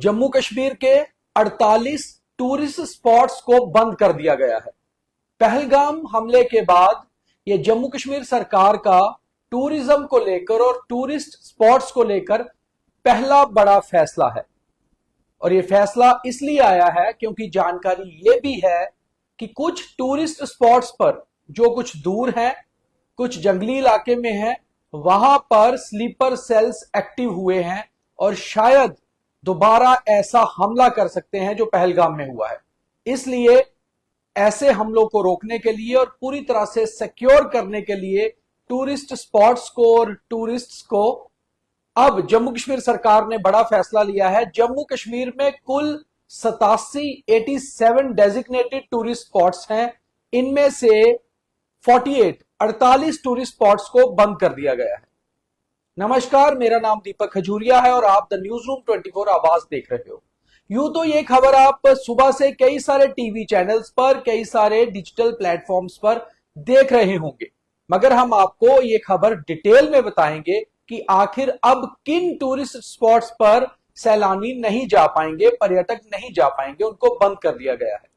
जम्मू कश्मीर के 48 tourist spots को बंद कर दिया गया है। पहलगाम हमले के बाद यह जम्मू कश्मीर सरकार का टूरिज्म को लेकर और टूरिस्ट स्पॉट्स को लेकर पहला बड़ा फैसला है। और यह फैसला इसलिए आया है क्योंकि जानकारी यह भी है कि कुछ टूरिस्ट स्पॉट्स पर जो कुछ दूर हैं, कुछ जंगली इलाके में हैं, वहां पर स्लीपर सेल्स एक्टिव हुए हैं और शायद दोबारा ऐसा हमला कर सकते हैं जो पहलगाम में हुआ है। इसलिए ऐसे हमलों को रोकने के लिए और पूरी तरह से सिक्योर करने के लिए टूरिस्ट स्पॉट्स को और टूरिस्ट्स को अब जम्मू कश्मीर सरकार ने बड़ा फैसला लिया है। जम्मू कश्मीर में कुल 87 डेजिग्नेटेड टूरिस्ट स्पॉट्स हैं। इनमें से 48 टूरिस्ट स्पॉट्स को बंद कर दिया गया है। नमस्कार, मेरा नाम दीपक खजूरिया है और आप द न्यूज रूम 24 आवाज देख रहे हो। यूं तो ये खबर आप सुबह से कई सारे टीवी चैनल्स पर, कई सारे डिजिटल प्लेटफॉर्म्स पर देख रहे होंगे, मगर हम आपको ये खबर डिटेल में बताएंगे कि आखिर अब किन टूरिस्ट स्पॉट्स पर सैलानी नहीं जा पाएंगे, पर्यटक नहीं जा पाएंगे, उनको बंद कर दिया गया है।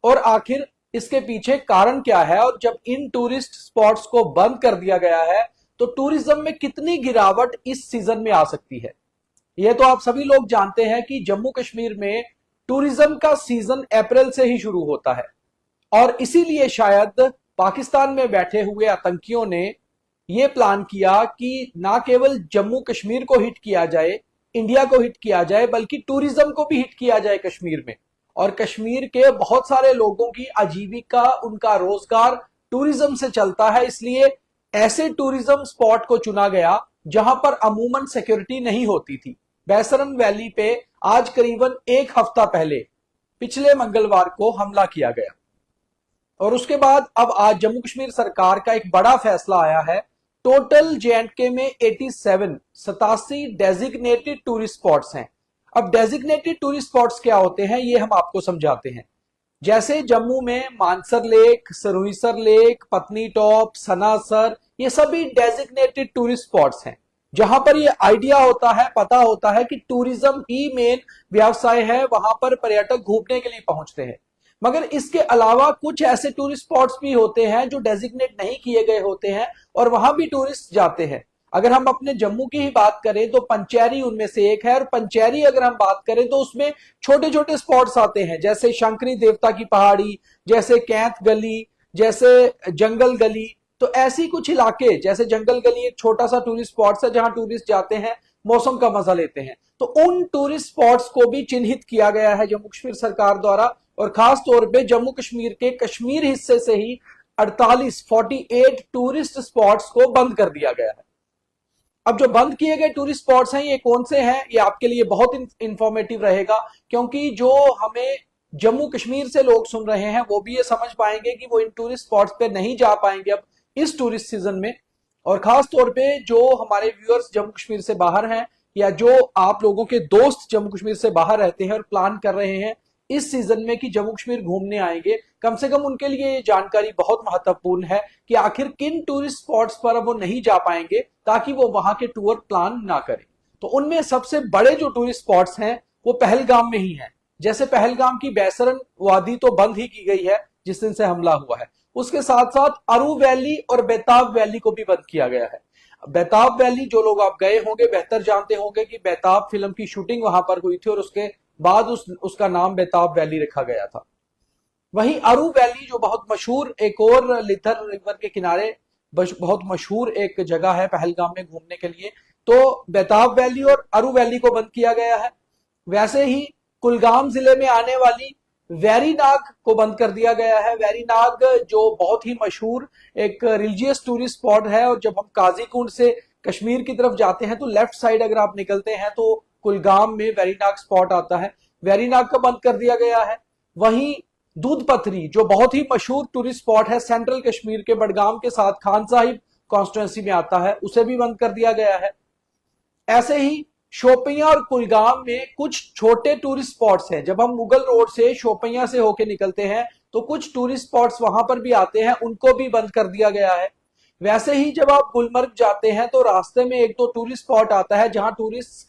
और आखिर इसके पीछे कारण क्या है, और जब इन टूरिस्ट स्पॉट्स को बंद कर दिया गया है तो टूरिज्म में कितनी गिरावट इस सीजन में आ सकती है। यह तो आप सभी लोग जानते हैं कि जम्मू कश्मीर में टूरिज्म का सीजन अप्रैल से ही शुरू होता है और इसीलिए शायद पाकिस्तान में बैठे हुए आतंकियों ने यह प्लान किया कि ना केवल जम्मू कश्मीर को हिट किया जाए, इंडिया को हिट किया जाए, बल्कि टूरिज्म को भी हिट किया जाए कश्मीर में। और कश्मीर के बहुत सारे लोगों की आजीविका, उनका रोजगार टूरिज्म से चलता है। इसलिए ऐसे टूरिज्म स्पॉट को चुना गया जहां पर अमूमन सिक्योरिटी नहीं होती थी। बैसरन वैली पे आज करीबन एक हफ्ता पहले पिछले मंगलवार को हमला किया गया और उसके बाद अब आज जम्मू कश्मीर सरकार का एक बड़ा फैसला आया है। टोटल जेएंडके में 87 डेजिग्नेटेड टूरिस्ट स्पॉट्स हैं। अब डेजिग्नेटेड टूरिस्ट स्पॉट्स क्या होते हैं ये हम आपको समझाते हैं। जैसे जम्मू में मानसर लेक, सरुईसर लेक, पत्नी टॉप, सनासर, ये सभी डेजिग्नेटेड टूरिस्ट स्पॉट्स हैं जहां पर ये आइडिया होता है, पता होता है कि टूरिज्म ही मेन व्यवसाय है, वहां पर पर्यटक घूमने के लिए पहुंचते हैं। मगर इसके अलावा कुछ ऐसे टूरिस्ट स्पॉट्स भी होते हैं जो डेजिग्नेट नहीं किए गए होते हैं और वहां भी टूरिस्ट जाते हैं। अगर हम अपने जम्मू की ही बात करें तो पंचेरी उनमें से एक है और पंचेरी अगर हम बात करें तो उसमें छोटे छोटे स्पॉट्स आते हैं, जैसे शंकरी देवता की पहाड़ी, जैसे कैंथ गली, जैसे जंगल गली। तो ऐसी कुछ इलाके, जैसे जंगल गली एक छोटा सा टूरिस्ट स्पॉट है जहां टूरिस्ट जाते हैं, मौसम का मजा लेते हैं। तो उन टूरिस्ट स्पॉट्स को भी चिन्हित किया गया है जम्मू कश्मीर सरकार द्वारा और खास तौर पे जम्मू कश्मीर के कश्मीर हिस्से से ही 48 टूरिस्ट स्पॉट्स को बंद कर दिया गया है। अब जो बंद किए गए टूरिस्ट स्पॉट्स हैं ये कौन से हैं, ये आपके लिए बहुत इंफॉर्मेटिव रहेगा, क्योंकि जो हमें जम्मू कश्मीर से लोग सुन रहे हैं वो भी ये समझ पाएंगे कि वो इन टूरिस्ट स्पॉट्स पे नहीं जा पाएंगे अब इस टूरिस्ट सीजन में। और खास तौर पे जो हमारे व्यूअर्स जम्मू कश्मीर से बाहर हैं या जो आप लोगों के दोस्त जम्मू कश्मीर से बाहर रहते हैं और प्लान कर रहे हैं इस सीजन में कि जम्मू कश्मीर घूमने आएंगे, कम से कम उनके लिए ये जानकारी बहुत महत्वपूर्ण है कि आखिर किन टूरिस्ट स्पॉट्स पर अब वो नहीं जा पाएंगे ताकि वो वहां के टूर प्लान ना करें। तो उनमें सबसे बड़े जो टूरिस्ट स्पॉट्स हैं वो पहलगाम में ही हैं। जैसे पहलगाम की बैसरन वादी तो बंद ही की गई है जिस दिन से हमला हुआ है, उसके साथ साथ अरू वैली और बेताब वैली को भी बंद किया गया है। बेताब वैली जो लोग आप गए होंगे बेहतर जानते होंगे कि बेताब फिल्म की शूटिंग वहां पर हुई थी और उसके बाद उसका नाम बेताब वैली रखा गया था। वहीं अरू वैली जो बहुत मशहूर एक और लिथर रिवर के किनारे बहुत मशहूर एक जगह है पहलगाम में घूमने के लिए, तो बेताब वैली और अरू वैली को बंद किया गया है। वैसे ही कुलगाम जिले में आने वाली वेरीनाग को बंद कर दिया गया है। वेरीनाग जो बहुत ही मशहूर एक रिलीजियस टूरिस्ट स्पॉट है और जब हम काजीकुंड से कश्मीर की तरफ जाते हैं तो लेफ्ट साइड अगर आप निकलते हैं तो कुलगाम में वेरीनाग स्पॉट आता है, वेरीनाग को बंद कर दिया गया है। वहीं दूध पथरी जो बहुत ही मशहूर टूरिस्ट स्पॉट है सेंट्रल कश्मीर के बडगाम के साथ खान साहिब कॉन्स्टिट्यूंसी में आता है, उसे भी बंद कर दिया गया है। ऐसे ही शोपियां और कुलगाम में कुछ छोटे टूरिस्ट स्पॉट्स हैं। जब हम मुगल रोड से शोपियां से होके निकलते हैं तो कुछ टूरिस्ट स्पॉट्स वहां पर भी आते हैं, उनको भी बंद कर दिया गया है। वैसे ही जब आप गुलमर्ग जाते हैं तो रास्ते में एक दो टूरिस्ट स्पॉट आता है जहां टूरिस्ट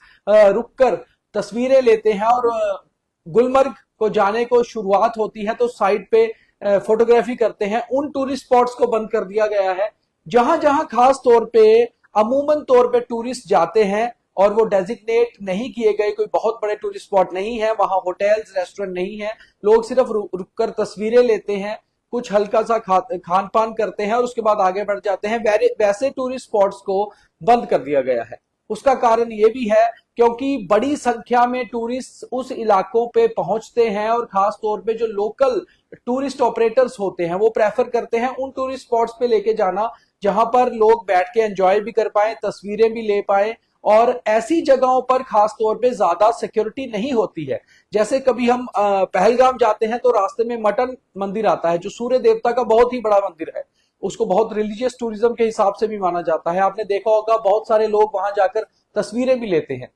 रुककर तस्वीरें लेते हैं और गुलमर्ग को जाने को शुरुआत होती है तो साइड पे फोटोग्राफी करते हैं, उन टूरिस्ट स्पॉट्स को बंद कर दिया गया है। जहां जहां खास तौर पे अमूमन तौर पे टूरिस्ट जाते हैं और वो डेजिग्नेट नहीं किए गए, कोई बहुत बड़े टूरिस्ट स्पॉट नहीं है, वहां होटल्स रेस्टोरेंट नहीं है, लोग सिर्फ रुक कर तस्वीरें लेते हैं, कुछ हल्का सा खान पान करते हैं और उसके बाद आगे बढ़ जाते हैं, वैसे टूरिस्ट स्पॉट्स को बंद कर दिया गया है। उसका कारण ये भी है क्योंकि बड़ी संख्या में टूरिस्ट उस इलाकों पे पहुंचते हैं और खास तौर पे जो लोकल टूरिस्ट ऑपरेटर्स होते हैं वो प्रेफर करते हैं उन टूरिस्ट स्पॉट्स पे लेके जाना जहां पर लोग बैठ के एंजॉय भी कर पाए, तस्वीरें भी ले पाए। और ऐसी जगहों पर खास तौर पे ज्यादा सिक्योरिटी नहीं होती है। जैसे कभी हम पहलगाम जाते हैं तो रास्ते में मटन मंदिर आता है जो सूर्य देवता का बहुत ही बड़ा मंदिर है, उसको बहुत रिलीजियस टूरिज्म के हिसाब से भी माना जाता है। आपने देखा होगा बहुत सारे लोग वहां जाकर तस्वीरें भी लेते हैं,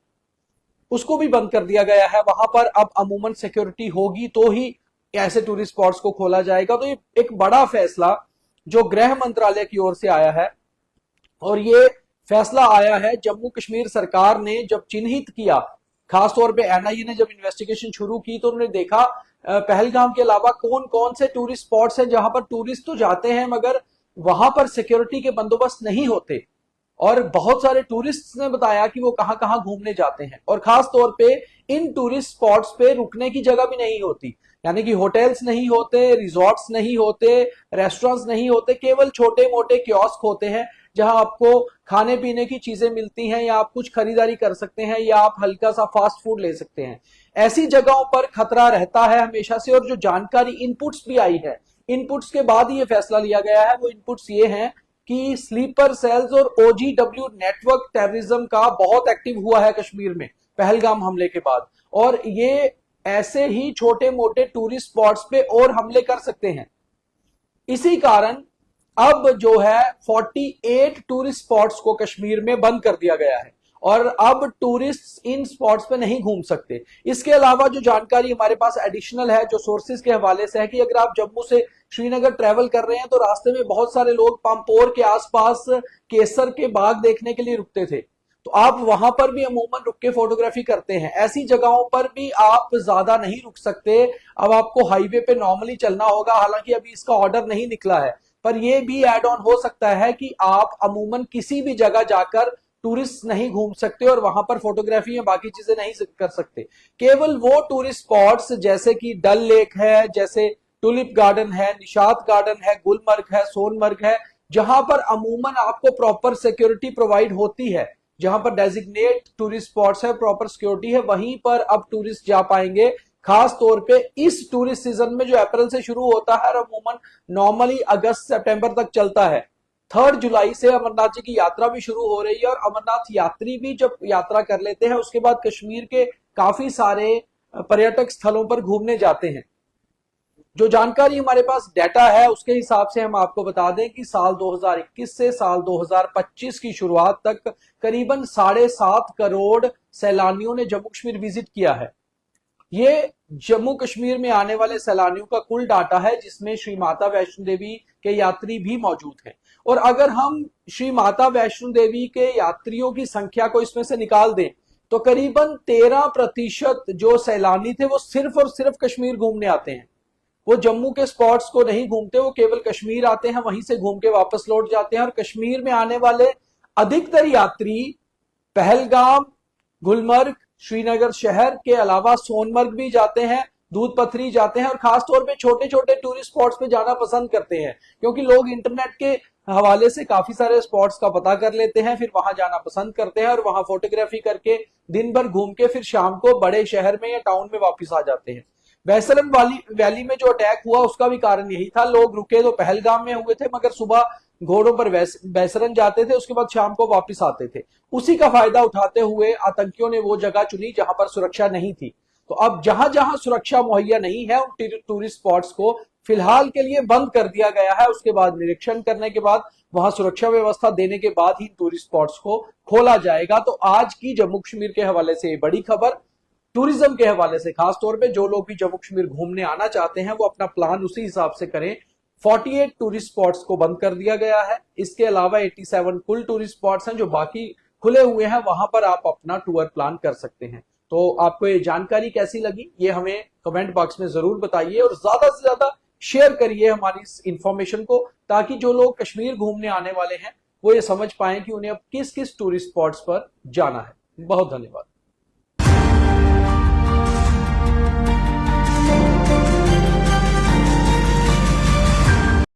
उसको भी बंद कर दिया गया है। वहां पर अब अमूमन सिक्योरिटी होगी तो ही ऐसे टूरिस्ट स्पॉट्स को खोला जाएगा। तो ये एक बड़ा फैसला जो गृह मंत्रालय की ओर से आया है, और ये फैसला आया है जम्मू कश्मीर सरकार ने जब चिन्हित किया, खासतौर पे एनआईए ने जब इन्वेस्टिगेशन शुरू की तो उन्होंने देखा पहलगाम के अलावा कौन कौन से टूरिस्ट स्पॉट्स हैं जहां पर टूरिस्ट तो जाते हैं मगर वहां पर सिक्योरिटी के बंदोबस्त नहीं होते। और बहुत सारे टूरिस्ट ने बताया कि वो कहां कहां घूमने जाते हैं और खास तौर पे इन टूरिस्ट स्पॉट्स पे रुकने की जगह भी नहीं होती, यानी कि होटल्स नहीं होते, रिजॉर्ट्स नहीं होते, रेस्टोरेंट्स नहीं होते, केवल छोटे मोटे कियोस्क होते हैं जहां आपको खाने पीने की चीजें मिलती हैं या आप कुछ खरीदारी कर सकते हैं या आप हल्का सा फास्ट फूड ले सकते हैं। ऐसी जगहों पर खतरा रहता है हमेशा से। और जो जानकारी इनपुट्स भी आई है, इनपुट्स के बाद ये फैसला लिया गया है, वो इनपुट्स ये हैं कि स्लीपर सेल्स और ओजीडब्ल्यू नेटवर्क टेररिज्म का बहुत एक्टिव हुआ है कश्मीर में पहलगाम हमले के बाद, और ये ऐसे ही छोटे मोटे टूरिस्ट स्पॉट्स पे और हमले कर सकते हैं। इसी कारण अब जो है 48 टूरिस्ट स्पॉट्स को कश्मीर में बंद कर दिया गया है और अब टूरिस्ट इन स्पॉट्स पे नहीं घूम सकते। इसके अलावा जो जानकारी हमारे पास एडिशनल है, जो सोर्सेज के हवाले से है, कि अगर आप जम्मू से श्रीनगर ट्रेवल कर रहे हैं तो रास्ते में बहुत सारे लोग पामपोर के आसपास केसर के बाग देखने के लिए रुकते थे, तो आप वहां पर भी अमूमन रुक के फोटोग्राफी करते हैं। ऐसी जगहों पर भी आप ज्यादा नहीं रुक सकते। अब आपको हाईवे पे नॉर्मली चलना होगा, हालांकि अभी इसका ऑर्डर नहीं निकला है, पर यह भी एड ऑन हो सकता है कि आप अमूमन किसी भी जगह जाकर टूरिस्ट नहीं घूम सकते और वहां पर फोटोग्राफी या बाकी चीजें नहीं कर सकते। केवल वो टूरिस्ट स्पॉट्स जैसे कि डल लेक है, जैसे टुलिप गार्डन है, निशात गार्डन है, गुलमर्ग है, सोनमर्ग है, जहां पर अमूमन आपको प्रॉपर सिक्योरिटी प्रोवाइड होती है, जहां पर डेजिग्नेट टूरिस्ट स्पॉट्स है, प्रॉपर सिक्योरिटी है, वहीं पर अब टूरिस्ट जा पाएंगे। खास तौर पे इस टूरिस्ट सीजन में जो अप्रैल से शुरू होता है और अमूमन नॉर्मली अगस्त सितंबर तक चलता है। 3 जुलाई से अमरनाथ जी की यात्रा भी शुरू हो रही है और अमरनाथ यात्री भी जब यात्रा कर लेते हैं उसके बाद कश्मीर के काफी सारे पर्यटक स्थलों पर घूमने जाते हैं। जो जानकारी हमारे पास डाटा है उसके हिसाब से हम आपको बता दें कि साल 2021 से साल 2025 की शुरुआत तक करीबन 7.5 करोड़ सैलानियों ने जम्मू कश्मीर विजिट किया है। ये जम्मू कश्मीर में आने वाले सैलानियों का कुल डाटा है, जिसमें श्री माता वैष्णो देवी के यात्री भी मौजूद हैं। और अगर हम श्री माता वैष्णो देवी के यात्रियों की संख्या को इसमें से निकाल दें तो करीबन 13% जो सैलानी थे वो सिर्फ और सिर्फ कश्मीर घूमने आते हैं। वो जम्मू के स्पॉट्स को नहीं घूमते, वो केवल कश्मीर आते हैं, वहीं से घूम के वापस लौट जाते हैं। और कश्मीर में आने वाले अधिकतर यात्री पहलगाम, गुलमर्ग, श्रीनगर शहर के अलावा सोनमर्ग भी जाते हैं, दूध पथरी जाते हैं और खासतौर पे छोटे छोटे टूरिस्ट स्पॉट्स पे जाना पसंद करते हैं, क्योंकि लोग इंटरनेट के हवाले से काफी सारे स्पॉट्स का पता कर लेते हैं, फिर वहां जाना पसंद करते हैं और वहां फोटोग्राफी करके दिन भर घूम के फिर शाम को बड़े शहर में या टाउन में वापस आ जाते हैं। बैसरन वैली में जो अटैक हुआ उसका भी कारण यही था। लोग रुके तो पहलगाम में हुए थे मगर सुबह घोड़ों पर बैसरन जाते थे, उसके बाद शाम को वापस आते थे। उसी का फायदा उठाते हुए आतंकियों ने वो जगह चुनी जहां पर सुरक्षा नहीं थी। तो अब जहां जहां सुरक्षा मुहैया नहीं है उन टूरिस्ट स्पॉट्स को फिलहाल के लिए बंद कर दिया गया है। उसके बाद निरीक्षण करने के बाद, वहां सुरक्षा व्यवस्था देने के बाद ही टूरिस्ट स्पॉट्स को खोला जाएगा। तो आज की जम्मू कश्मीर के हवाले से बड़ी खबर, टूरिज्म के हवाले से खास तौर पे जो लोग भी जम्मू कश्मीर घूमने आना चाहते हैं वो अपना प्लान उसी हिसाब से करें। 48 टूरिस्ट स्पॉट्स को बंद कर दिया गया है। इसके अलावा 87 कुल टूरिस्ट स्पॉट्स हैं जो बाकी खुले हुए हैं, वहां पर आप अपना टूर प्लान कर सकते हैं। तो आपको ये जानकारी कैसी लगी ये हमें कमेंट बॉक्स में जरूर बताइए और ज्यादा से ज्यादा शेयर करिए हमारी इस इंफॉर्मेशन को, ताकि जो लोग कश्मीर घूमने आने वाले हैं वो ये समझ पाएं कि उन्हें अब किस किस टूरिस्ट स्पॉट्स पर जाना है। बहुत धन्यवाद।